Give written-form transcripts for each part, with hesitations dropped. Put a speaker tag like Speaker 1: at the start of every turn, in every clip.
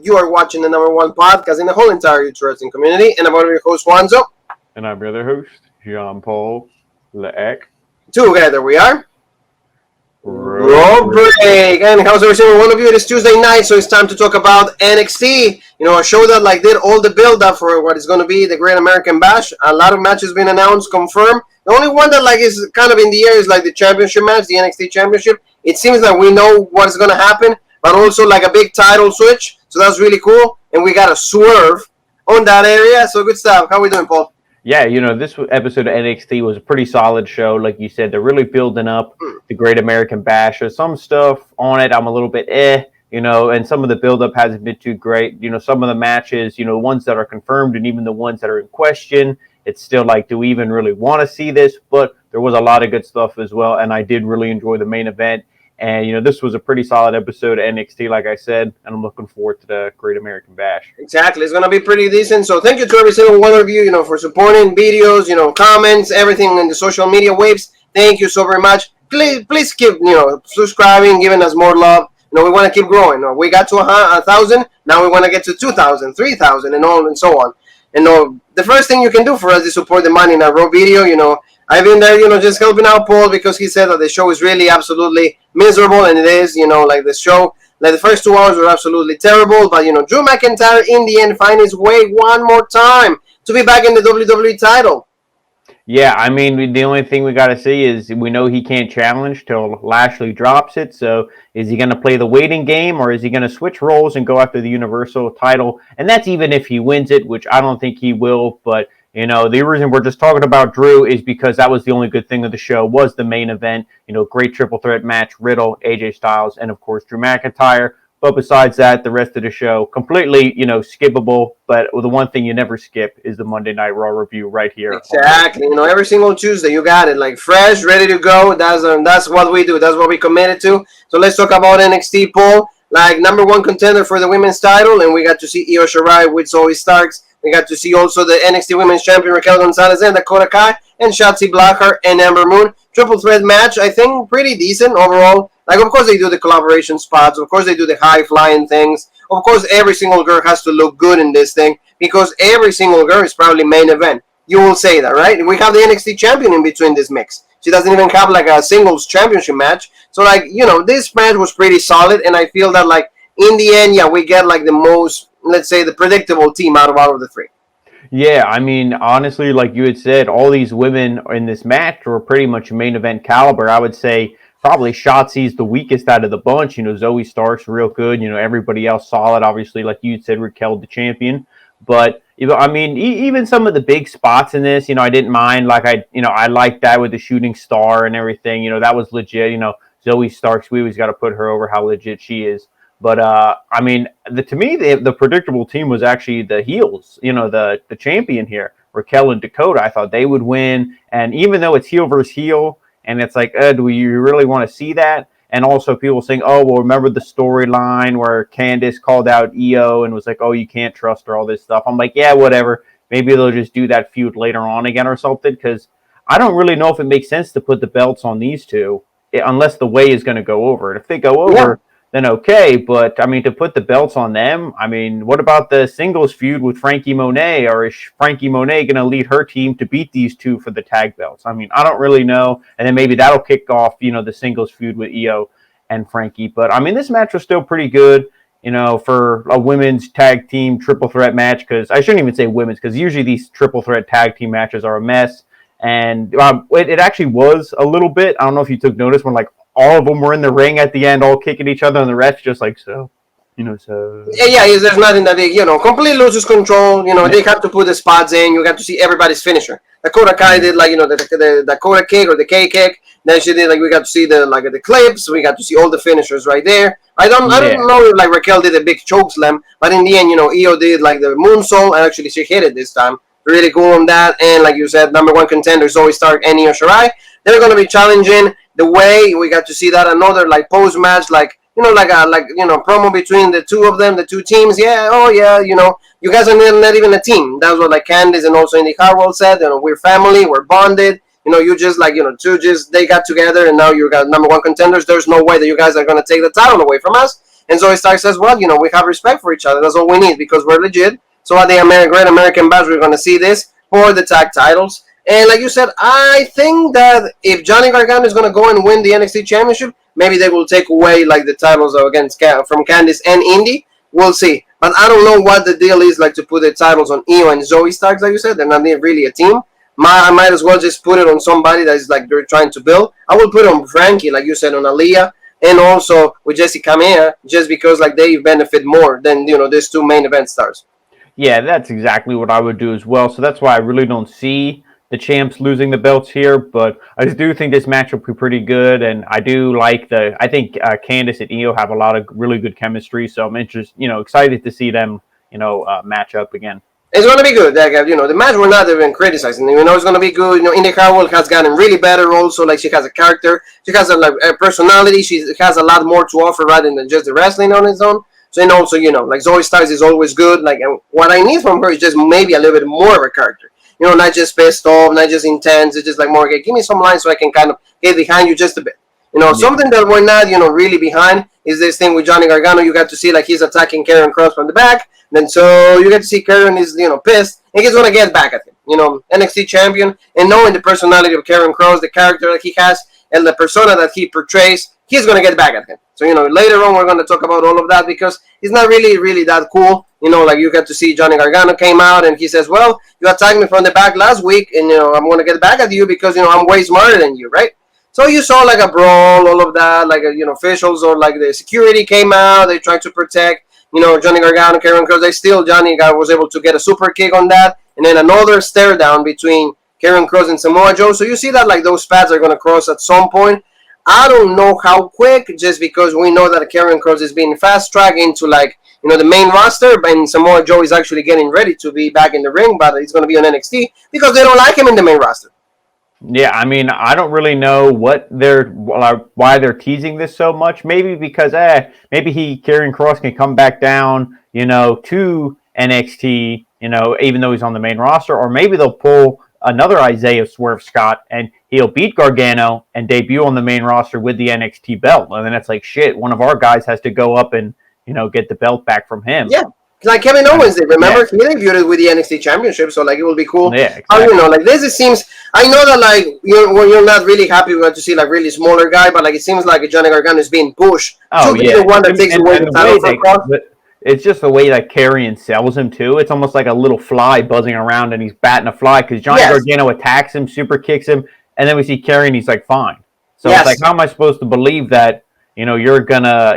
Speaker 1: You are watching the #1 podcast in the whole entire youth wrestling community, and I'm one of your hosts, Juanzo.
Speaker 2: And I'm your other host, Jean-Paul Leek.
Speaker 1: Together we are Roderick. And how's every single one of you? It is Tuesday night, so it's time to talk about NXT. You know, a show that did all the build-up for what is going to be the Great American Bash. A lot of matches been announced, confirmed. The only one that is kind of in the air is the championship match, the NXT championship. It seems that we know what is going to happen, but also a big title switch. So that's really cool. And we got a Swerve on that area. So good stuff. How are we doing, Paul?
Speaker 2: Yeah, this episode of NXT was a pretty solid show. Like you said, they're really building up the Great American Bash. There's some stuff on it I'm a little bit and some of the build-up hasn't been too great. Some of the matches, ones that are confirmed and even the ones that are in question, it's still do we even really want to see this? But there was a lot of good stuff as well, and I did really enjoy the main event. And, this was a pretty solid episode of NXT, like I said, and I'm looking forward to the Great American Bash.
Speaker 1: Exactly. It's going to be pretty decent. So thank you to every single one of you, for supporting videos, comments, everything in the social media waves. Thank you so very much. Please keep, subscribing, giving us more love. We want to keep growing. We got to 1,000. Now we want to get to 2,000, 3,000, and on and so on. And the first thing you can do for us is support the Monday Night Raw video. I've been there, just helping out Paul because he said that the show is really absolutely miserable, and it is, the show, the first 2 hours were absolutely terrible, but, Drew McIntyre in the end find his way one more time to be back in the WWE title.
Speaker 2: Yeah, I mean, the only thing we got to see is we know he can't challenge till Lashley drops it, so is he going to play the waiting game, or is he going to switch roles and go after the Universal title? And that's even if he wins it, which I don't think he will, but the reason we're just talking about Drew is because that was the only good thing of the show was the main event. Great triple threat match, Riddle, AJ Styles, and of course Drew McIntyre. But besides that, the rest of the show completely, skippable. But the one thing you never skip is the Monday Night Raw review right here.
Speaker 1: Exactly. Every single Tuesday you got it, fresh, ready to go. That's what we do. That's what we committed to. So let's talk about NXT, Paul. #1 contender for the women's title, and we got to see Io Shirai with Zoe Starks. We got to see also the NXT Women's Champion Raquel Gonzalez and Dakota Kai and Shotzi Blackheart and Ember Moon. Triple threat match, I think, pretty decent overall. Of course, they do the collaboration spots. Of course, they do the high-flying things. Of course, every single girl has to look good in this thing because every single girl is probably main event. You will say that, right? We have the NXT Champion in between this mix. She doesn't even have, a singles championship match. So, this match was pretty solid, and I feel that, in the end, yeah, we get, the most, let's say, the predictable team out of the three.
Speaker 2: Yeah, I mean, honestly, like you had said, all these women in this match were pretty much main event caliber. I would say probably Shotzi's the weakest out of the bunch. Zoe Stark's real good. Everybody else solid. Obviously, like you said, Raquel the champion. But, I mean, even some of the big spots in this, I didn't mind. I liked that with the shooting star and everything. That was legit. Zoe Starks, we always got to put her over how legit she is. But, I mean, to me, the predictable team was actually the heels, the champion here, Raquel and Dakota. I thought they would win. And even though it's heel versus heel, and it's do you really want to see that? And also people saying, oh, well, remember the storyline where Candice called out Io and was like, oh, you can't trust her, all this stuff. I'm like, yeah, whatever. Maybe they'll just do that feud later on again or something, because I don't really know if it makes sense to put the belts on these two unless the way is going to go over. And if they go over, then okay. But, I mean, to put the belts on them, I mean, what about the singles feud with Frankie Monet? Or is Frankie Monet going to lead her team to beat these two for the tag belts? I mean, I don't really know. And then maybe that'll kick off, the singles feud with Io and Frankie. But, I mean, this match was still pretty good, for a women's tag team triple threat match. Because I shouldn't even say women's, because usually these triple threat tag team matches are a mess. And it actually was a little bit. I don't know if you took notice when, all of them were in the ring at the end, all kicking each other, and the refs just so.
Speaker 1: Yeah, there's nothing that they, completely loses control. They have to put the spots in. You got to see everybody's finisher. Dakota Kai did, the Dakota kick or the K kick. Then she did, we got to see the clips. We got to see all the finishers right there. I don't know if, Raquel did a big choke slam, but in the end, Io did, the moonsault, and actually she hit it this time. Really cool on that. And like you said, #1 contender, Zoe Stark and Io Shirai. They're going to be challenging the way. We got to see that another post match, promo between the two of them, the two teams. Yeah, oh yeah, you guys are not even a team. That's what Candice and also Indy Hartwell said. We're family, we're bonded. You just they got together and now you got number one contenders. There's no way that you guys are going to take the title away from us. And Zoe Stark says, well, we have respect for each other. That's all we need because we're legit. So at the Great American Bash, we're going to see this for the tag titles. And like you said, I think that if Johnny Gargano is going to go and win the NXT Championship, maybe they will take away like the titles against from Candice and Indy. We'll see. But I don't know what the deal is like to put the titles on Io and Zoe Starks, like you said. They're not really a team. I might as well just put it on somebody that is like they're trying to build. I will put it on Frankie, like you said, on Aaliyah, and also with Jessie Kamea, just because like they benefit more than these two main event stars.
Speaker 2: Yeah, that's exactly what I would do as well. So that's why I really don't see the champs losing the belts here, but I do think this match will be pretty good, and I do like I think Candice and Io have a lot of really good chemistry, so I'm excited to see them, match up again.
Speaker 1: It's going to be good. The match we're not even criticizing. It's going to be good. Indy Hartwell has gotten really better also. Like, she has a character. She has a personality. She has a lot more to offer rather than just the wrestling on its own. So, and also, like, Zoe Starks is always good. Like, what I need from her is just maybe a little bit more of a character. Not just pissed off, not just intense. It's just like more, okay, give me some lines so I can kind of get behind you just a bit. Something that we're not, really behind is this thing with Johnny Gargano. You got to see, like, he's attacking Karrion Kross from the back. And so you get to see Karrion is, pissed. And he's going to get back at him. NXT champion. And knowing the personality of Karrion Kross, the character that he has, and the persona that he portrays, he's going to get back at him. So, later on we're going to talk about all of that because he's not really that cool. Like you get to see Johnny Gargano came out and he says, well, you attacked me from the back last week and, I'm going to get back at you because, I'm way smarter than you, right? So you saw like a brawl, all of that, like, officials or like the security came out. They tried to protect, Johnny Gargano, Karrion Kross. Johnny was able to get a super kick on that. And then another stare down between Karrion Kross and Samoa Joe. So you see that like those paths are going to cross at some point. I don't know how quick, just because we know that Karrion Kross is being fast-tracked into like, the main roster, and Samoa Joe is actually getting ready to be back in the ring, but he's going to be on NXT because they don't like him in the main roster.
Speaker 2: Yeah, I mean, I don't really know why they're teasing this so much. Maybe because maybe Karrion Kross can come back down, to NXT, even though he's on the main roster, or maybe they'll pull another Isaiah Swerve Scott and he'll beat Gargano and debut on the main roster with the NXT belt. And then it's like, shit, one of our guys has to go up and get the belt back from him.
Speaker 1: Yeah. Like Kevin Owens did, remember? Yeah. He debuted with the NXT Championship, so like it will be cool.
Speaker 2: Yeah, exactly.
Speaker 1: Like this, it seems. I know that like you're not really happy to see like really smaller guy, but like it seems like Johnny Gargano is being pushed.
Speaker 2: Oh
Speaker 1: to
Speaker 2: yeah,
Speaker 1: the one that takes away the title from Kross.
Speaker 2: It's just the way that Karrion sells him too. It's almost like a little fly buzzing around, and he's batting a fly because Johnny Gargano attacks him, super kicks him, and then we see Karrion. He's like fine. So it's like, how am I supposed to believe that? You're gonna,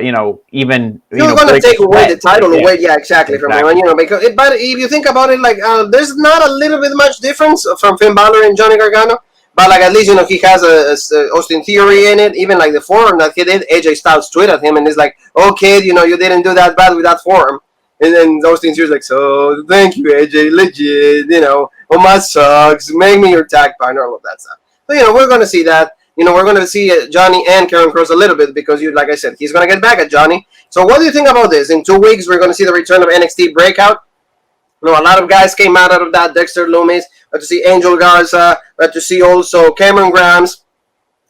Speaker 2: even
Speaker 1: you're gonna take away the title away, exactly. From him, because but if you think about it, like there's not a little bit much difference from Finn Balor and Johnny Gargano, but like at least he has a Austin Theory in it. Even like the forum that he did, AJ Styles tweeted at him and it's like, okay, you didn't do that bad with that forum, and then Austin Theory's like, so thank you, AJ, legit, my sucks, make me your tag partner, all of that stuff. So we're gonna see that. We're going to see Johnny and Karrion Kross a little bit because, like I said, he's going to get back at Johnny. So what do you think about this? In 2 weeks, we're going to see the return of NXT Breakout. A lot of guys came out of that. Dexter Lumis. Got to see Angel Garza. Got to see also Cameron Grimes.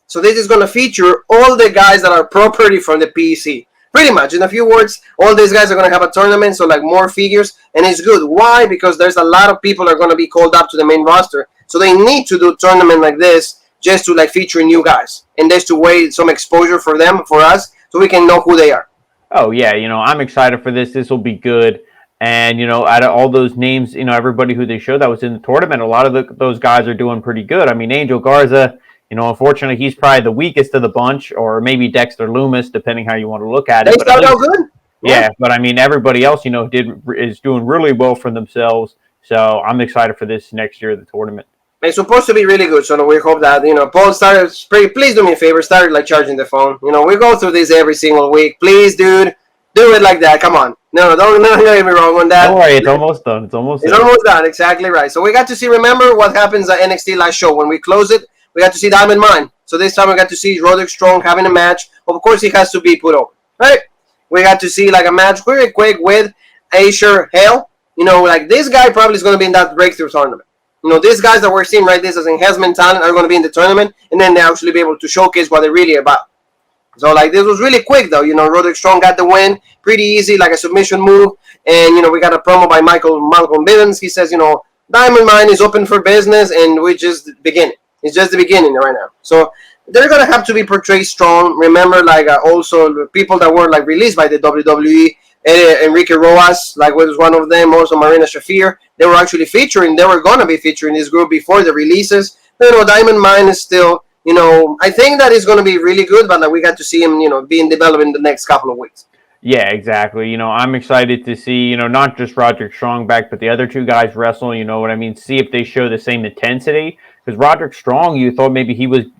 Speaker 1: So this is going to feature all the guys that are property from the PC. Pretty much. In a few words, all these guys are going to have a tournament, so like more figures. And it's good. Why? Because there's a lot of people that are going to be called up to the main roster. So they need to do a tournament like this just to like feature new guys and just to wait some exposure for them, for us, so we can know who they are.
Speaker 2: Oh yeah, I'm excited for this. This will be good. And out of all those names, everybody who they showed that was in the tournament, a lot of those guys are doing pretty good. I mean, Angel Garza, unfortunately, he's probably the weakest of the bunch, or maybe Dexter Lumis, depending how you want to look at it.
Speaker 1: They started out good.
Speaker 2: Yeah, but I mean, everybody else, is doing really well for themselves. So I'm excited for this next year, the tournament.
Speaker 1: It's supposed to be really good, so we hope that, Paul started, please do me a favor, start like charging the phone. We go through this every single week. Please, dude, do it like that. Come on. No, don't get me wrong on that.
Speaker 2: Don't worry, it's almost done. It's almost
Speaker 1: done, exactly right. So we got to see, remember what happens at NXT last show. When we close it, we got to see Diamond Mine. So this time we got to see Roderick Strong having a match. Of course, he has to be put over, right? We got to see like a match very quick with Asher Hale. Like this guy probably is going to be in that breakthrough tournament. these guys that we're seeing right this as enhancement talent are going to be in the tournament, and then they actually be able to showcase what they're really about. So, like, this was really quick, though. Roderick Strong got the win. Pretty easy, like a submission move. And, we got a promo by Malcolm Bivens. He says, Diamond Mine is open for business, and we're just beginning. It's just the beginning right now. So, they're going to have to be portrayed strong. Remember, like, also people that were, like, released by the WWE, Enrique Rojas, like, was one of them. Also, Marina Shafir. They were actually featuring. They were going to be featuring this group before the releases. Diamond Mine is still... I think that is going to be really good, but we got to see him, being developed in the next couple of weeks.
Speaker 2: Yeah, exactly. I'm excited to see, not just Roderick Strong back, but the other two guys wrestle, what I mean? See if they show the same intensity. Because Roderick Strong, you thought maybe he would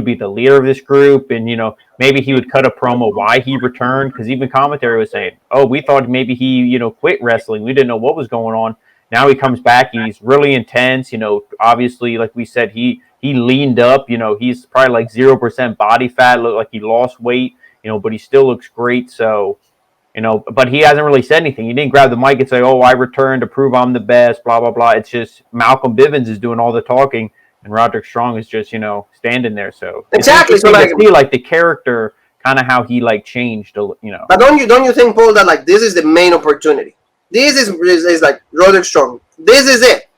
Speaker 2: be the leader of this group, and, maybe he would cut a promo why he returned. Because even commentary was saying, oh, we thought maybe he, quit wrestling. We didn't know what was going on. Now he comes back. He's really intense. Obviously, like we said, he leaned up. He's probably like 0% body fat. Looked like he lost weight. But he still looks great. So, but he hasn't really said anything. He didn't grab the mic and say, "Oh, I returned to prove I'm the best." Blah blah blah. It's just Malcolm Bivens is doing all the talking, and Roderick Strong is just standing there. So
Speaker 1: exactly. So
Speaker 2: like the character, kind of how he changed.
Speaker 1: But don't you think, Paul, that this is the main opportunity? This is like Roderick Strong. This is it.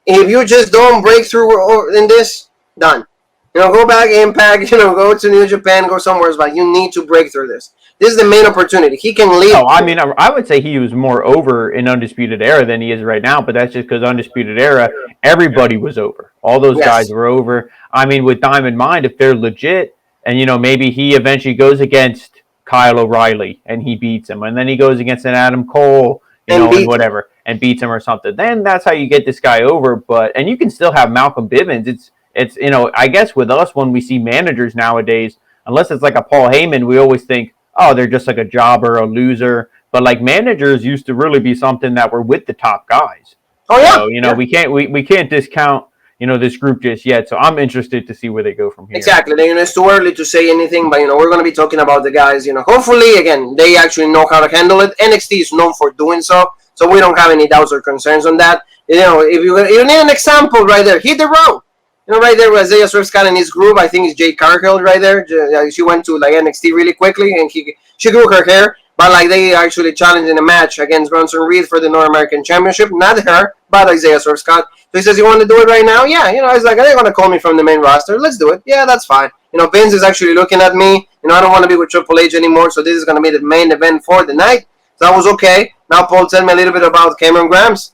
Speaker 1: If you just don't break through in this, done. Go back Impact, go to New Japan, go somewhere, but you need to break through this. This is the main opportunity. He can leave.
Speaker 2: Oh, I mean, I would say he was more over in Undisputed Era than he is right now, but that's just because Undisputed Era, everybody was over. All those guys were over. I mean, with Diamond Mine, if they're legit, and, maybe he eventually goes against Kyle O'Reilly, and he beats him, and then he goes against an Adam Cole, and whatever, and beats him or something. Then that's how you get this guy over. And you can still have Malcolm Bivens. It's I guess with us, when we see managers nowadays, unless it's like a Paul Heyman, we always think, oh, they're just like a jobber, a loser. But like managers used to really be something that were with the top guys.
Speaker 1: Oh yeah.
Speaker 2: So, we can't discount this group just yet. So I'm interested to see where they go from here.
Speaker 1: Exactly. It's too early to say anything, but we're going to be talking about the guys. Hopefully, again, they actually know how to handle it. NXT is known for doing so we don't have any doubts or concerns on that. If you need an example right there, hit the road. Right there was Isaiah Swerve Scott in his group. I think it's Jade Cargill right there. She went to NXT really quickly, and she grew her hair. But they actually challenged in a match against Bronson Reed for the North American Championship. Not her, but Isaiah Swerve Scott. So he says, "You want to do it right now?" Yeah. He's like, "They're gonna call me from the main roster. Let's do it." Yeah, that's fine. Vince is actually looking at me. I don't want to be with Triple H anymore. So this is gonna be the main event for the night. So that was okay. Now, Paul, tell me a little bit about Cameron Grimes.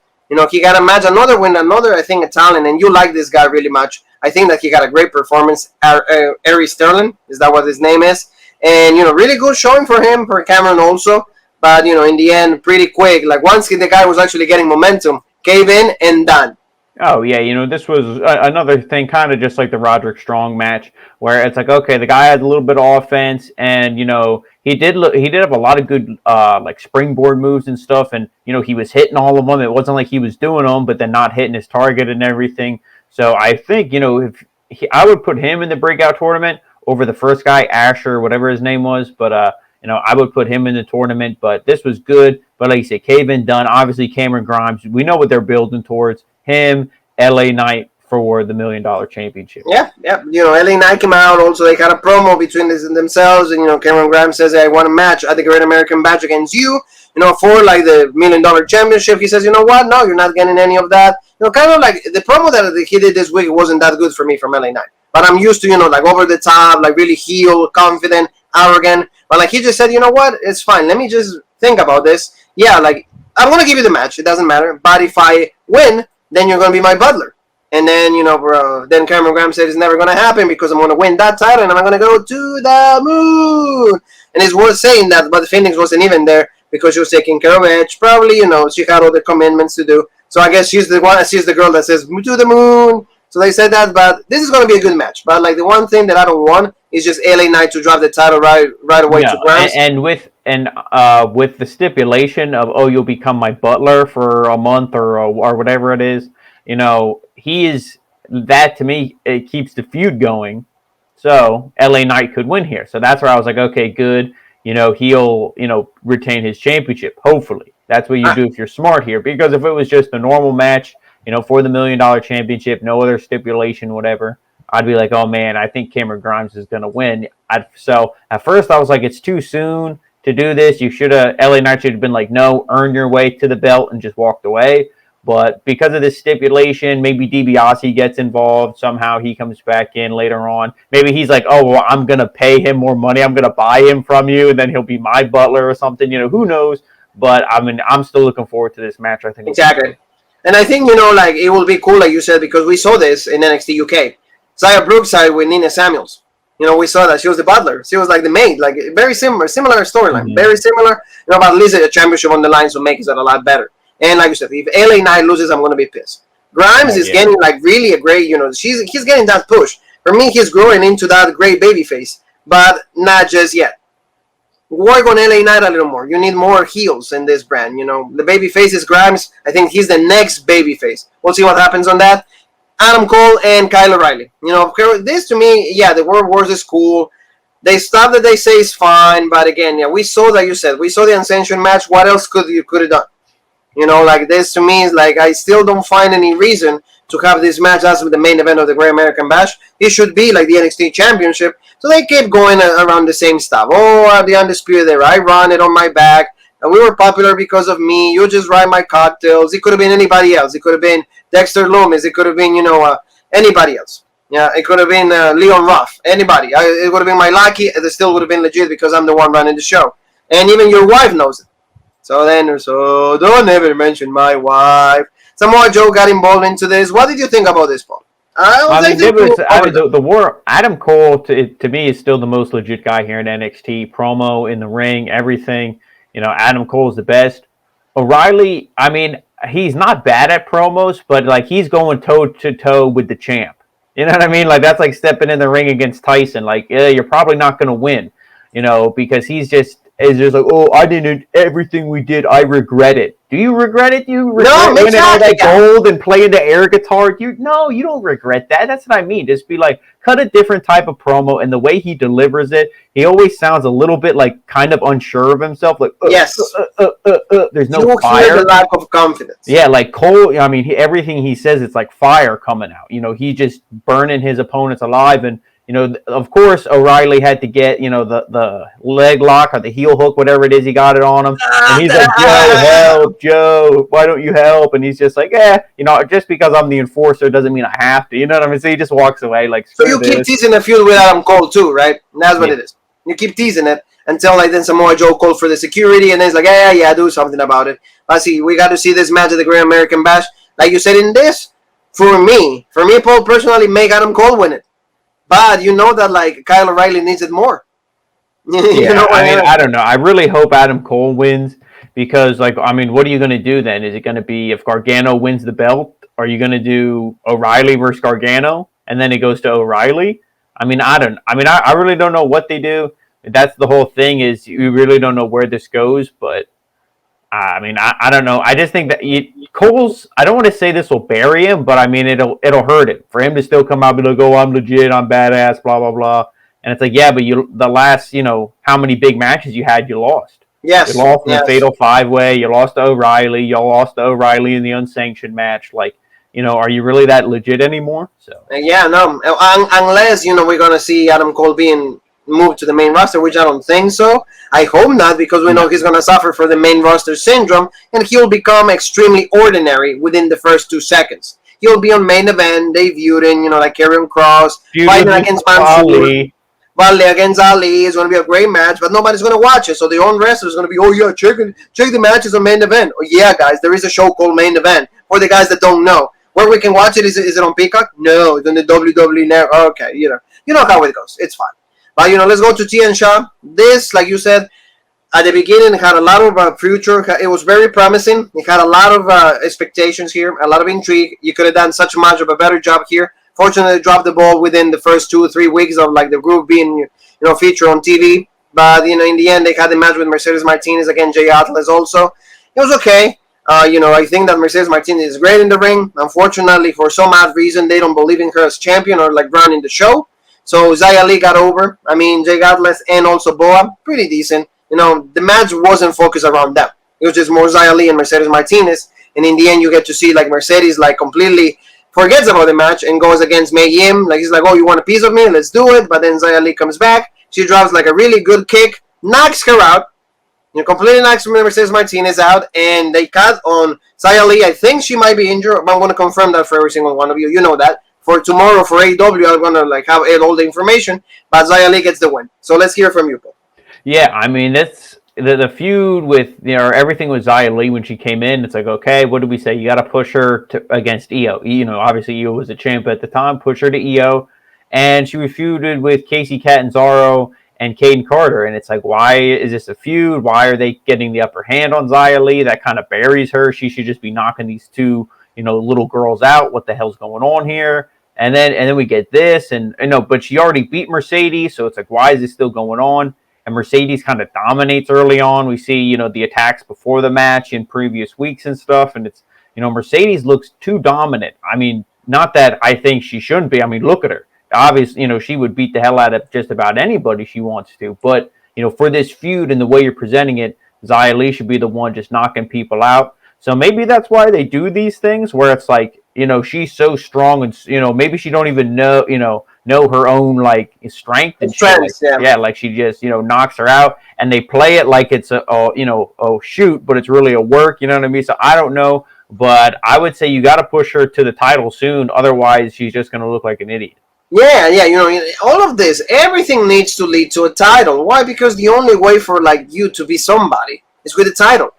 Speaker 1: He got a match, another win, I think, a talent, and you like this guy really much. I think that he got a great performance. Ari Sterling, is that what his name is? And, really good showing for him, for Cameron also. But, in the end, pretty quick. Once the guy was actually getting momentum, cave in and done.
Speaker 2: Oh, yeah, this was another thing, kind of just like the Roderick Strong match, where it's like, okay, the guy had a little bit of offense, and, he did have a lot of good, springboard moves and stuff, and, he was hitting all of them. It wasn't like he was doing them, but then not hitting his target and everything. So I think, if I would put him in the breakout tournament over the first guy, Asher, whatever his name was, but, I would put him in the tournament, but this was good. But like you say, cave-in done. Obviously, Cameron Grimes, we know what they're building towards. Him, LA Knight for the $1 Million Championship.
Speaker 1: Yeah. LA Knight came out. Also, they had a promo between themselves. And, Cameron Grimes says, "Hey, I want a match at the Great American Bash against you, for the $1 Million Championship." He says, "You know what? No, you're not getting any of that." Kind of like the promo that he did this week wasn't that good for me from LA Knight. But I'm used to, over the top, really heel, confident, arrogant. But he just said, "You know what? It's fine. Let me just think about this. Yeah, I'm going to give you the match. It doesn't matter. But if I win, then you're going to be my butler." And then, then Cameron Grimes said it's never going to happen because I'm going to win that title and I'm going to go to the moon. And it's worth saying that, but Phoenix wasn't even there because she was taking care of Edge. Probably, she had other commitments to do. So I guess she's the girl that says, "To the moon." So they said that, but this is going to be a good match. But the one thing that I don't want is just LA Knight to drop the title right away to Grimes.
Speaker 2: And with the stipulation of, oh, you'll become my butler for a month or whatever it is, he is, that to me, it keeps the feud going. So LA Knight could win here. So that's where I was like, okay, good. He'll, retain his championship, hopefully. That's what you do if you're smart here. Because if it was just a normal match, for the $1 million championship, no other stipulation, whatever, I'd be like, oh man, I think Cameron Grimes is going to win. So at first I was like, it's too soon to do this. LA Knight should have been like, no, earn your way to the belt and just walked away. But because of this stipulation, maybe DiBiase gets involved. Somehow he comes back in later on. Maybe he's like, oh, well, I'm going to pay him more money. I'm going to buy him from you, and then he'll be my butler or something. Who knows? But I'm still looking forward to this match. I think
Speaker 1: exactly. And I think, it will be cool, like you said, because we saw this in NXT UK. Xia Brookside with Nina Samuels. We saw that she was the butler. She was like the maid, like very similar storyline, very similar. But at least a championship on the line, so makes it a lot better. And like you said, if LA Knight loses, I'm gonna be pissed. Grimes is getting like really a great, he's getting that push. For me, he's growing into that great baby face, but not just yet. Work on LA Knight a little more. You need more heels in this brand. The baby face is Grimes. I think he's the next baby face. We'll see what happens on that. Adam Cole and Kyle O'Reilly. This to me, the World Wars is cool. The stuff that they say is fine, but again, we saw that we saw the Ascension match. What else could have done? Like this to me is like I still don't find any reason to have this match as the main event of the Great American Bash. It should be like the NXT Championship. So they kept going around the same stuff. Oh, I'm the Undisputed Era. I run it on my back. And we were popular because of me. You just ride my cocktails. It could have been anybody else. It could have been Dexter Loomis. It could have been, anybody else. Yeah, it could have been Leon Ruff. Anybody. It would have been my lucky. It still would have been legit because I'm the one running the show. And even your wife knows it. So don't ever mention my wife. Samoa Joe got involved into this. What did you think about this, Paul?
Speaker 2: The war. Adam Cole to me is still the most legit guy here in NXT. Promo in the ring, everything. Adam Cole's the best. O'Reilly, he's not bad at promos, but like he's going toe to toe with the champ. You know what I mean? Like that's like stepping in the ring against Tyson. Like, you're probably not going to win. Because he's just like, oh, I didn't. Everything we did, I regret it. Do you regret it? You regret winning all that gold and playing the air guitar? You don't regret that. That's what I mean. Just be like, cut a different type of promo, and the way he delivers it, he always sounds a little bit like kind of unsure of himself. Like,
Speaker 1: yes,
Speaker 2: there's no fire.
Speaker 1: The lack of confidence.
Speaker 2: Yeah, like Cole. Everything he says, it's like fire coming out. He's just burning his opponents alive, and of course, O'Reilly had to get, the leg lock or the heel hook, whatever it is, he got it on him. And he's like, Joe, help, Joe, why don't you help? And he's just like, just because I'm the enforcer doesn't mean I have to. You know what I mean? So he just walks away like,
Speaker 1: so you keep teasing the feud with Adam Cole too, right? And that's what it is. You keep teasing it until then Samoa Joe called for the security and then it's like, yeah, do something about it. I see, we got to see this match at the Great American Bash. Like you said in this, for me, Paul, personally, make Adam Cole win it. But that like Kyle O'Reilly needs it more.
Speaker 2: I don't know. I really hope Adam Cole wins because, what are you going to do then? Is it going to be if Gargano wins the belt? Are you going to do O'Reilly versus Gargano and then it goes to O'Reilly? I really don't know what they do. That's the whole thing is you really don't know where this goes. But I don't know. I just think that Cole's. I don't want to say this will bury him, but it'll hurt him for him to still come out and be like, "Oh, I'm legit, I'm badass," blah blah blah. And it's like, yeah, but the last, how many big matches you had, you lost.
Speaker 1: Yes,
Speaker 2: you lost in the Fatal 5-Way. You lost to O'Reilly. You lost to O'Reilly in the unsanctioned match. Like, are you really that legit anymore? So
Speaker 1: no, unless we're gonna see Adam Cole being moved to the main roster, which I don't think so. I hope not, because we know he's going to suffer for the main roster syndrome, and he'll become extremely ordinary within the first 2 seconds. He'll be on main event, debuting, like Karrion Kross, fighting against Mansoor, Vale against Ali. It's going to be a great match, but nobody's going to watch it. So the own wrestler is going to be, oh yeah, check the matches on main event. Oh yeah, guys, there is a show called Main Event. For the guys that don't know, where we can watch it, is it on Peacock? No, it's on the WWE Network. Okay, you know how it goes. It's fine. But, let's go to Tian Sha. This, like you said, at the beginning, it had a lot of future. It was very promising. It had a lot of expectations here, a lot of intrigue. You could have done such much of a better job here. Fortunately, dropped the ball within the first 2 or 3 weeks of like the group being, featured on TV. But, in the end, they had the match with Mercedes Martinez against Jay Atlas also. It was okay. I think that Mercedes Martinez is great in the ring. Unfortunately, for some odd reason, they don't believe in her as champion or like running the show. So Xia Li got over. Jay Atlas and also Boa, pretty decent. The match wasn't focused around them. It was just more Xia Li and Mercedes Martinez. And in the end, you get to see like Mercedes like completely forgets about the match and goes against Mei Yim. Like he's like, oh, you want a piece of me? Let's do it. But then Xia Li comes back. She drops like a really good kick, knocks her out. Completely knocks Mercedes Martinez out, and they cut on Xia Li. I think she might be injured, but I'm going to confirm that for every single one of you. You know that. For tomorrow, for AEW, I'm going to like have all the information, but Xia Li gets the win. So let's hear from you, Paul.
Speaker 2: Yeah, I mean, that's the feud with, everything with Xia Li when she came in. It's like, okay, what did we say? You got to push her against Io. Obviously Io was a champ at the time. Push her to Io, and she feuded with Casey Catanzaro and Caden Carter, and it's like, why is this a feud? Why are they getting the upper hand on Xia Li? That kind of buries her. She should just be knocking these two, little girls out. What the hell's going on here? And then we get this, and but she already beat Mercedes, so it's like, why is this still going on? And Mercedes kind of dominates early on. We see, the attacks before the match in previous weeks and stuff, and it's, Mercedes looks too dominant. I mean, not that I think she shouldn't be. I mean, look at her. Obviously, she would beat the hell out of just about anybody she wants to. But, for this feud and the way you're presenting it, Xia Li should be the one just knocking people out. So maybe that's why they do these things where it's like, she's so strong and, maybe she don't even know her own, like, strength and
Speaker 1: strength.
Speaker 2: Yeah, like she just, knocks her out. And they play it like it's a shoot, but it's really a work, you know what I mean? So I don't know. But I would say you got to push her to the title soon. Otherwise, she's just going to look like an idiot.
Speaker 1: Yeah, all of this, everything needs to lead to a title. Why? Because the only way for like you to be somebody is with a title.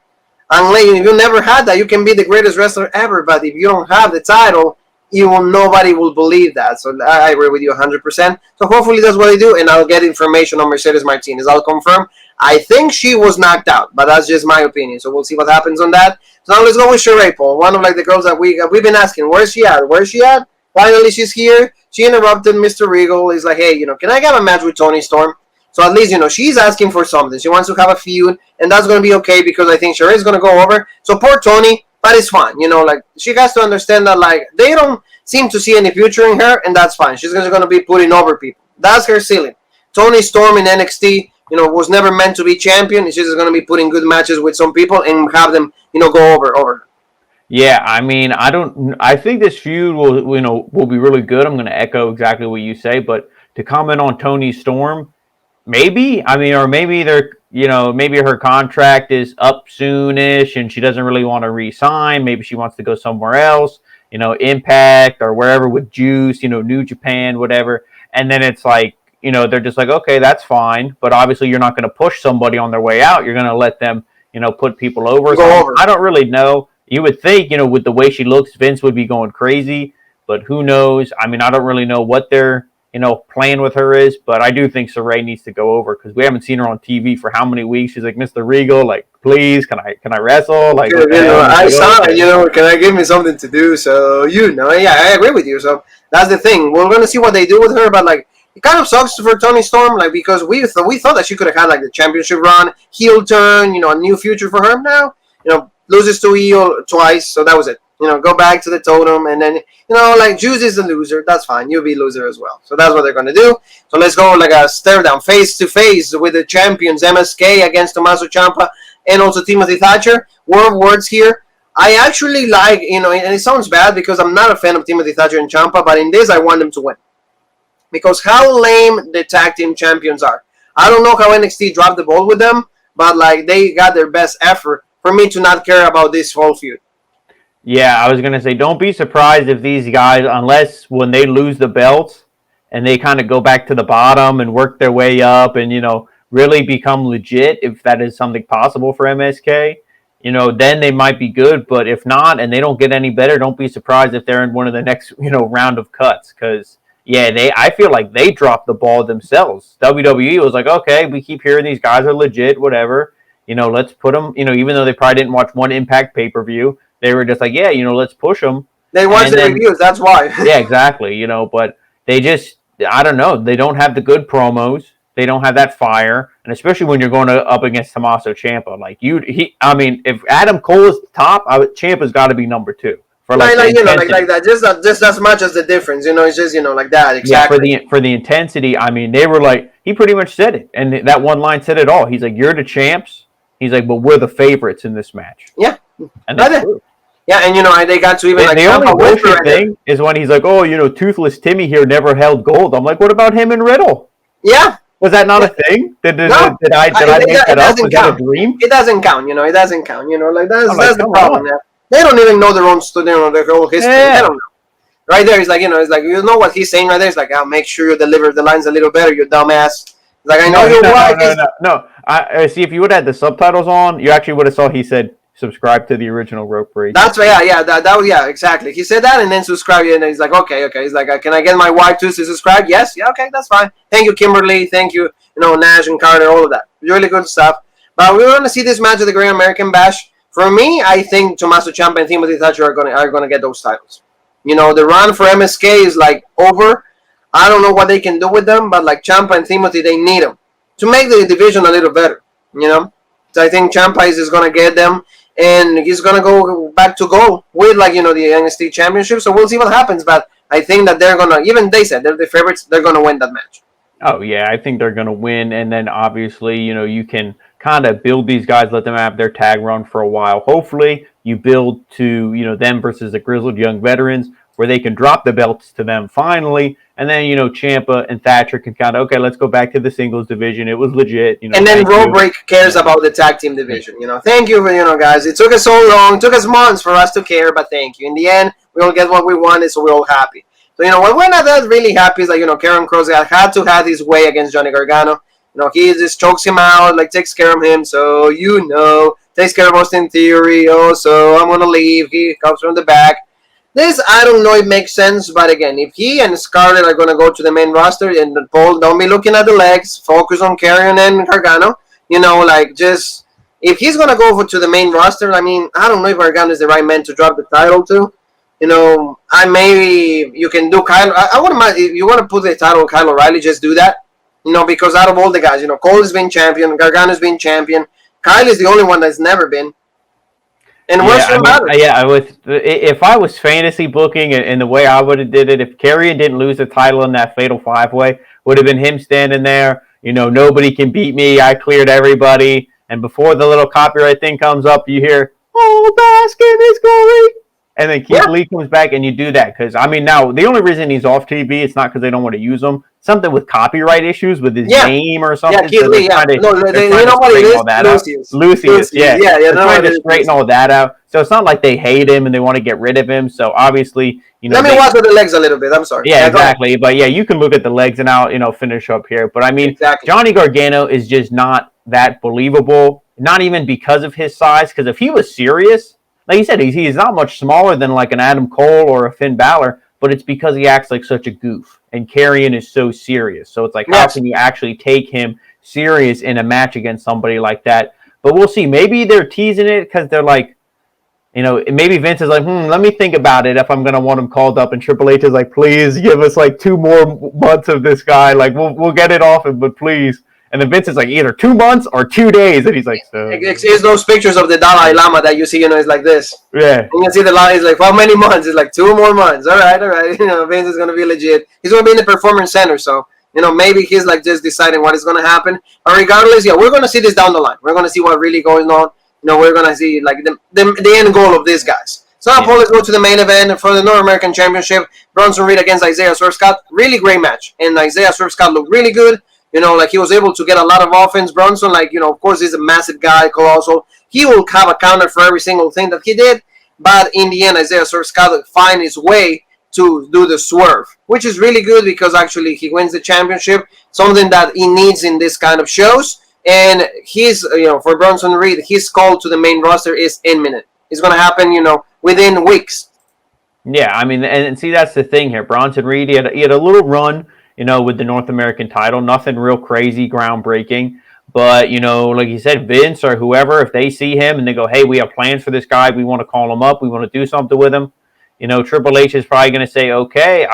Speaker 1: Unless if you never had that, you can be the greatest wrestler ever. But if you don't have the title, nobody will believe that. So I agree with you 100%. So hopefully that's what they do, and I'll get information on Mercedes Martinez. I'll confirm. I think she was knocked out, but that's just my opinion. So we'll see what happens on that. So now let's go with Sheree, Paul. One of like the girls that we've been asking, where's she at? Where's she at? Finally, she's here. She interrupted Mr. Regal. He's like, hey, can I have a match with Toni Storm? So at least, she's asking for something. She wants to have a feud, and that's going to be okay because I think Sheree's going to go over. So poor Toni, but it's fine. Like, she has to understand that, like, they don't seem to see any future in her, and that's fine. She's just going to be putting over people. That's her ceiling. Toni Storm in NXT, was never meant to be champion. She's just going to be putting good matches with some people and have them, go over her.
Speaker 2: Yeah, I mean, I think this feud will be really good. I'm going to echo exactly what you say, but to comment on Toni Storm, maybe, or maybe maybe her contract is up soonish and she doesn't really want to re-sign. Maybe she wants to go somewhere else, Impact or wherever with Juice, New Japan, whatever. And then it's like, they're just like, okay, that's fine. But obviously you're not going to push somebody on their way out. You're going to let them, put people over. So I don't really know. You would think, with the way she looks, Vince would be going crazy, but who knows? I mean, I don't really know what their, plan with her is, but I do think Sarray needs to go over because we haven't seen her on TV for how many weeks. She's like, Mr. Regal, like, please, can I wrestle? Like,
Speaker 1: I saw it, can I give me something to do? So, yeah, I agree with you. So that's the thing. We're going to see what they do with her, but like, it kind of sucks for Toni Storm, like, because we thought that she could have had like the championship run, heel turn, a new future for her. Now, loses to Io twice, so that was it. Go back to the totem, and then, like, Juice is the loser. That's fine. You'll be loser as well. So that's what they're going to do. So let's go like a stare down, face-to-face with the champions, MSK against Tommaso Ciampa and also Timothy Thatcher. Word of words here. I actually like, and it sounds bad because I'm not a fan of Timothy Thatcher and Ciampa, but in this I want them to win. Because how lame the tag team champions are. I don't know how NXT dropped the ball with them, but, like, they got their best effort for me to not care about this whole feud.
Speaker 2: Yeah, I was going to say, don't be surprised if these guys, unless when they lose the belts and they kind of go back to the bottom and work their way up and, really become legit, if that is something possible for MSK, then they might be good. But if not, and they don't get any better, don't be surprised if they're in one of the next, round of cuts. Because, yeah, I feel like they dropped the ball themselves. WWE was like, okay, we keep hearing these guys are legit, whatever. Let's put them, even though they probably didn't watch one Impact pay-per-view, they were just like, yeah, let's push them.
Speaker 1: They watch the reviews, that's why.
Speaker 2: Yeah, exactly, but they just, I don't know, they don't have the good promos. They don't have that fire, and especially when you're going up against Tommaso Ciampa. Like, if Adam Cole is the top, Ciampa's got to be number 2. For like
Speaker 1: that, just as much as the difference, it's just, like that, exactly.
Speaker 2: Yeah, for the intensity, they were like, he pretty much said it, and that one line said it all. He's like, you're the champs. He's like, but we're the favorites in this match.
Speaker 1: Yeah.
Speaker 2: And that's true.
Speaker 1: Yeah, and they got to even
Speaker 2: The only
Speaker 1: Ciampa win
Speaker 2: bullshit thing is when he's like, "Oh, Toothless Timmy here never held gold." I'm like, "What about him and Riddle?
Speaker 1: Yeah.
Speaker 2: Was that not
Speaker 1: Yeah.
Speaker 2: a thing? Did
Speaker 1: No,
Speaker 2: I make that up? Was that a
Speaker 1: count.
Speaker 2: dream?"
Speaker 1: It doesn't count. It doesn't count. Like
Speaker 2: I'm
Speaker 1: that's
Speaker 2: like,
Speaker 1: the
Speaker 2: "Come
Speaker 1: problem.
Speaker 2: on."
Speaker 1: Man. They don't even know their own, their whole history. They
Speaker 2: Yeah.
Speaker 1: don't know. Right there, he's like, it's like what he's saying right there. It's like, I'll make sure you deliver the lines a little better, you dumbass. It's like, I know your wife.
Speaker 2: No. I see. If you would have had the subtitles on, you actually would have saw he said, "Subscribe to the original rope break."
Speaker 1: That's right. Yeah. That was exactly. He said that and then subscribe. And he's like, okay. He's like, can I get my wife to subscribe? Yes. Yeah. Okay, that's fine. Thank you, Kimberly. Thank you, Nash and Carter, all of that. Really good stuff. But we're gonna see this match at the Great American Bash. For me, I think Tommaso Ciampa and Timothy Thatcher are gonna get those titles. The run for MSK is like over. I don't know what they can do with them, but like Ciampa and Timothy, they need them to make the division a little better. So I think Ciampa is going to get them, and he's going to go back to gold with the NXT Championship. So we'll see what happens. But I think that they're going to, even they said they're the favorites. They're going to win that match.
Speaker 2: Oh yeah, I think they're going to win, and then obviously you can kind of build these guys, let them have their tag run for a while. Hopefully, you build to them versus the grizzled young veterans, where they can drop the belts to them finally, and then Ciampa and Thatcher can kind of, okay, let's go back to the singles division. It was legit,
Speaker 1: and then Roderick cares about the tag team division. Thank you for guys. It took us so long, it took us months for us to care, but thank you. In the end, we all get what we wanted, so we're all happy. So what we're not that really happy is Karrion Kross had to have his way against Johnny Gargano. He just chokes him out, takes care of him. So takes care of Austin Theory. Oh, so I'm gonna leave. He comes from the back. This, I don't know, it makes sense, but again, if he and Scarlett are going to go to the main roster, and Paul, don't be looking at the legs, focus on Karrion and Gargano, just, if he's going to go to the main roster, I don't know if Gargano is the right man to drop the title to, maybe you can do Kyle, I wouldn't mind, if you want to put the title on Kyle O'Reilly, just do that, because out of all the guys, Cole has been champion, Gargano's been champion, Kyle is the only one that's never been. And
Speaker 2: if I was fantasy booking and the way I would have did it, if Karrion didn't lose the title in that fatal 5-way, would have been him standing there, nobody can beat me, I cleared everybody, and before the little copyright thing comes up, you hear, "Oh, bask in his glory," and then Keith Lee comes back and you do that, because, now, the only reason he's off TV, it's not because they don't want to use him, something with copyright issues with his name or something.
Speaker 1: Yeah, Keith Lee, No, you know what it is?
Speaker 2: Lucius, yeah. They're trying to
Speaker 1: straighten
Speaker 2: all that out. So it's not like they hate him and they want to get rid of him. So obviously,
Speaker 1: let me watch with the legs a little bit. I'm sorry.
Speaker 2: Yeah, exactly. But yeah, you can look at the legs and I'll finish up here. But Johnny Gargano is just not that believable. Not even because of his size. Because if he was serious, like you said, he's not much smaller than like an Adam Cole or a Finn Balor. But it's because he acts like such a goof. And Karrion is so serious. So it's like, how can you actually take him serious in a match against somebody like that? But we'll see. Maybe they're teasing it because they're like, maybe Vince is like, let me think about it if I'm going to want him called up. And Triple H is like, please give us 2 more months of this guy. Like, we'll get it off him, but please. And then Vince is like, either 2 months or 2 days. And he's like, so.
Speaker 1: It's those pictures of the Dalai Lama that you see, it's like this.
Speaker 2: Yeah.
Speaker 1: And you see the line, it's like, how many months? It's like 2 more months. All right. Vince is going to be legit. He's going to be in the Performance Center, so, maybe he's just deciding what is going to happen. But regardless, we're going to see this down the line. We're going to see what really going on. We're going to see, the end goal of these guys. So now, Paul, let's go to the main event for the North American Championship. Bronson Reed against Isaiah Swerve Scott. Really great match. And Isaiah Swerve Scott looked really good. He was able to get a lot of offense. Bronson, of course, he's a massive guy, colossal. He will have a counter for every single thing that he did. But in the end, Isaiah Swerve Scott find his way to do the swerve, which is really good because actually he wins the championship, something that he needs in this kind of shows. And his, for Bronson Reed, his call to the main roster is imminent. It's going to happen, within weeks.
Speaker 2: Yeah, and see, that's the thing here. Bronson Reed, he had a little run, with the North American title. Nothing real crazy, groundbreaking. But, like you said, Vince or whoever, if they see him and they go, hey, we have plans for this guy. We want to call him up. We want to do something with him. Triple H is probably going to say, okay,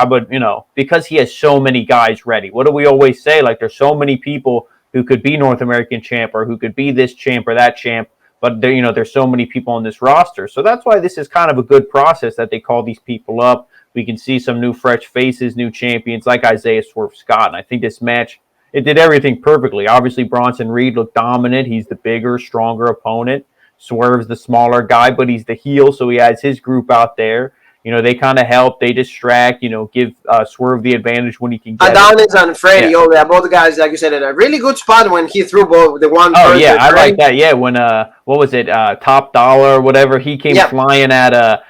Speaker 2: because he has so many guys ready. What do we always say? There's so many people who could be North American champ or who could be this champ or that champ. But, there's so many people on this roster. So that's why this is kind of a good process that they call these people up. We can see some new fresh faces, new champions like Isaiah Swerve Scott. And I think this match, it did everything perfectly. Obviously, Bronson Reed looked dominant. He's the bigger, stronger opponent. Swerve's the smaller guy, but he's the heel, so he has his group out there. They kind of help, they distract, give Swerve the advantage when he can get
Speaker 1: Adonis and Freddie,
Speaker 2: Yeah.
Speaker 1: they're both guys, like you said, at a really good spot when he threw both the one.
Speaker 2: Oh
Speaker 1: first
Speaker 2: yeah,
Speaker 1: and
Speaker 2: I
Speaker 1: Freddie.
Speaker 2: like that. Yeah, when what was it? Top Dollar or whatever, he came flying at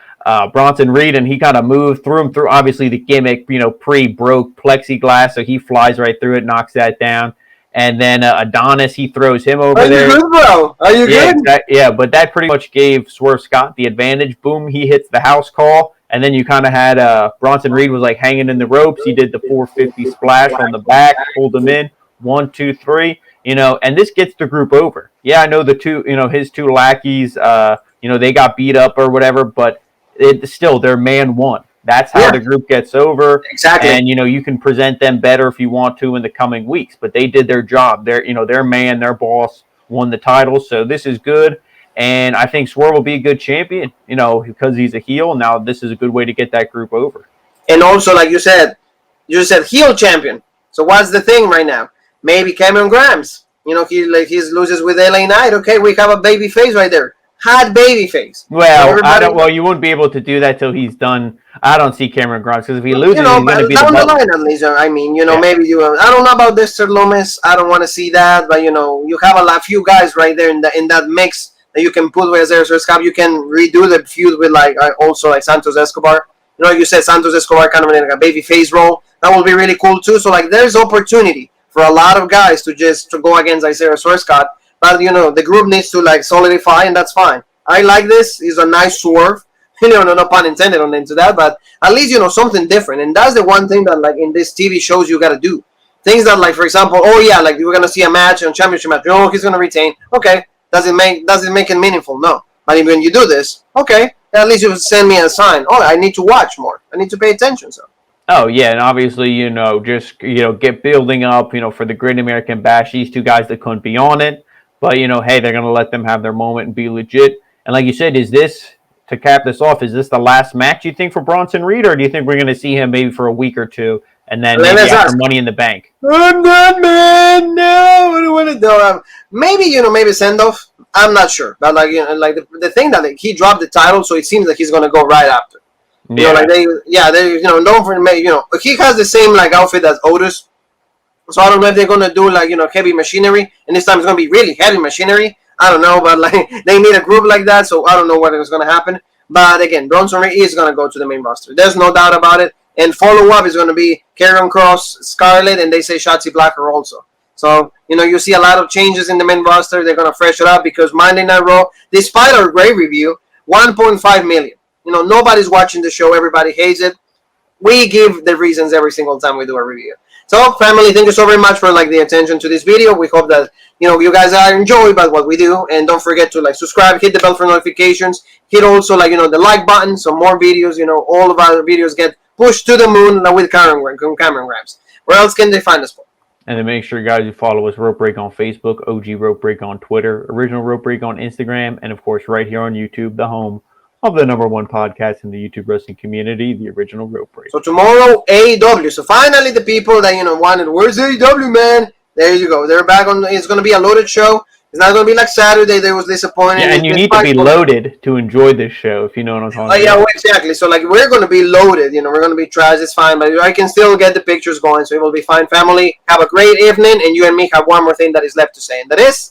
Speaker 2: Bronson Reed, and he kind of moved through him through. Obviously, the gimmick, pre-broke plexiglass, so he flies right through it, knocks that down. And then Adonis, he throws him over there.
Speaker 1: Are you good, bro? Are you good?
Speaker 2: Yeah, but that pretty much gave Swerve Scott the advantage. Boom, he hits the house call. And then you kind of had Bronson Reed was like hanging in the ropes. He did the 450 splash on the back, pulled him in. 1, 2, 3. And this gets the group over. Yeah, I know the two, his two lackeys, they got beat up or whatever, but still, they're man one. That's how the group gets over.
Speaker 1: Exactly.
Speaker 2: And, you can present them better if you want to in the coming weeks. But they did their job. Their man, their boss won the title. So this is good. And I think Swerve will be a good champion, because he's a heel. Now this is a good way to get that group over.
Speaker 1: And also, like you said heel champion. So what's the thing right now? Maybe Cameron Grimes. He loses with LA Knight. Okay, we have a baby face right there. Hot baby face.
Speaker 2: Well, Well, you wouldn't be able to do that till he's done. I don't see Cameron Grimes because if he loses, he's going to be
Speaker 1: down the line at least. I mean, maybe you. I don't know about Dexter Loomis. I don't want to see that, but you have a few guys right there in that mix that you can put with Swerve Scott. You can redo the feud with also Santos Escobar. You said Santos Escobar kind of in a baby face role. That would be really cool too. So there's opportunity for a lot of guys to go against Swerve Scott. But the group needs to solidify, and that's fine. I like this. It's a nice Swerve. No pun intended into that, but at least something different. And that's the one thing that in this TV shows you gotta do. Things that for example, we're gonna see a match, a championship match. Oh, he's gonna retain. Okay, does it make it meaningful? No. But when you do this, okay, at least you send me a sign. Oh, I need to watch more. I need to pay attention. So.
Speaker 2: Oh yeah, and obviously just get building up for the Great American Bash. These two guys that couldn't be on it, but hey, they're gonna let them have their moment and be legit. And like you said, to cap this off, is this the last match you think for Bronson Reed, or do you think we're gonna see him maybe for a week or two and then maybe after Money in the Bank?
Speaker 1: I'm done, man. No, I don't want to do. Maybe send off. I'm not sure, but the thing that he dropped the title, so it seems like he's gonna go right after. Don't for he has the same outfit as Otis, so I don't know if they're gonna do heavy machinery, and this time it's gonna be really heavy machinery. I don't know, but they need a group like that, so I don't know what is gonna happen. But again, Bronson Reed is gonna go to the main roster. There's no doubt about it. And follow up is gonna be Karrion, Kross, Scarlett, and they say Shotzi Blackheart also. So you see a lot of changes in the main roster. They're gonna freshen it up because Monday Night Raw, despite our great review, 1.5 million. Nobody's watching the show. Everybody hates it. We give the reasons every single time we do a review. So, family, thank you so very much for the attention to this video. We hope that you guys are enjoying about what we do, and don't forget to subscribe, hit the bell for notifications, hit also the like button, so more videos. All of our videos get pushed to the moon with Cameron Grimes. Where else can they find us?
Speaker 2: And then make sure, guys, you follow us, Rope Break on Facebook, OG Rope Break on Twitter, Original Rope Break on Instagram, and of course right here on YouTube, the home of the #1 podcast in the YouTube wrestling community, the Original Rope Break.
Speaker 1: So tomorrow, AEW. So finally, the people that wanted, where's AEW, man? There you go. They're back on. It's going to be a loaded show. It's not going to be like Saturday. They was disappointing.
Speaker 2: Yeah, and you need to be loaded to enjoy this show, if you know what I'm talking about.
Speaker 1: Yeah, exactly. So we're going to be loaded. We're going to be trash. It's fine, but I can still get the pictures going, so it will be fine. Family, have a great evening, and you and me have one more thing that is left to say, and that is.